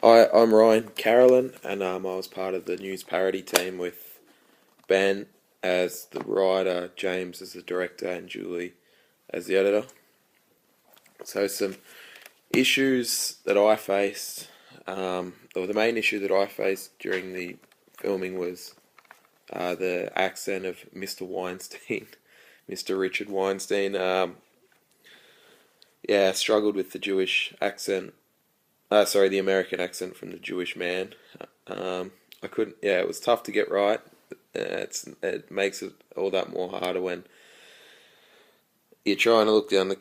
Hi, I'm Ryan Carolan, and I was part of the news parody team with Ben as the writer, James as the director, and Julie as the editor. So some issues that I faced, or the main issue that I faced during the filming was the accent of Mr. Weinstein, Mr. Richard Weinstein. Struggled with the Jewish accent. The American accent from the Jewish man. I couldn't. Yeah, it was tough to get right. It makes it all that more harder when you're trying to look down the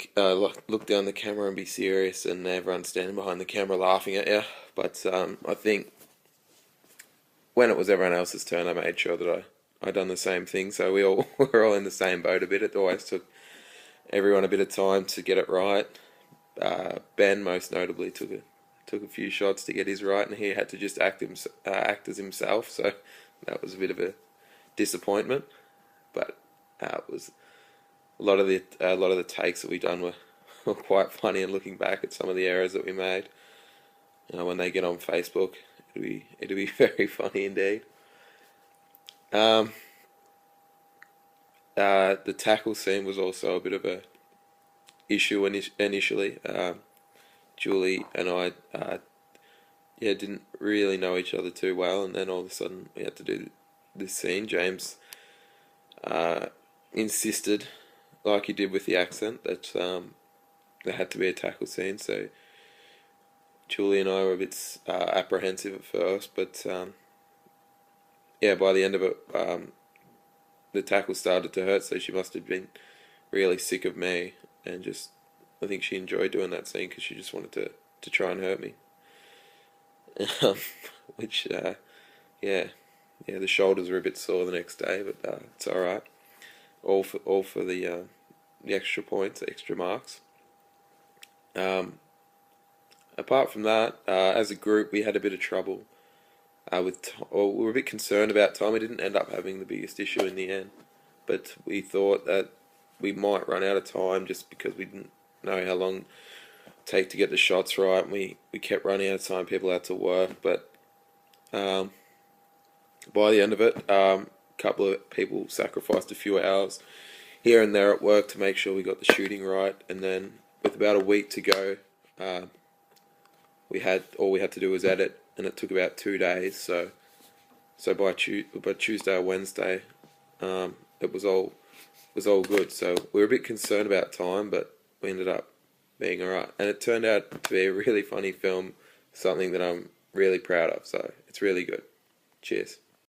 camera and be serious, and everyone's standing behind the camera laughing at you. But I think when it was everyone else's turn, I made sure that I done the same thing. So we're all in the same boat a bit. It always took everyone a bit of time to get it right. Ben most notably took a few shots to get his right, and he had to just act as himself. So that was a bit of a disappointment. But it was a lot of the takes that we done were quite funny. And looking back at some of the errors that we made, when they get on Facebook, it'll be very funny indeed. The tackle scene was also a bit of a issue initially. Julie and I, didn't really know each other too well, and then all of a sudden we had to do this scene. James insisted, like he did with the accent, that there had to be a tackle scene. So Julie and I were a bit apprehensive at first, but by the end of it, the tackle started to hurt. So she must have been really sick of me, and just I think she enjoyed doing that scene because she just wanted to try and hurt me. Which the shoulders were a bit sore the next day, but it's all right. All for the extra points, the extra marks. Apart from that, as a group, we had a bit of trouble we were a bit concerned about time. We didn't end up having the biggest issue in the end, but we thought that we might run out of time just because we didn't know how long it take to get the shots right. And we kept running out of time. People had to work, but by the end of it, a couple of people sacrificed a few hours here and there at work to make sure we got the shooting right. And then with about a week to go, all we had to do was edit, and it took about 2 days. So by Tuesday or Wednesday, it was all good. So we were a bit concerned about time, but we ended up being alright. And it turned out to be a really funny film, something that I'm really proud of. So it's really good. Cheers.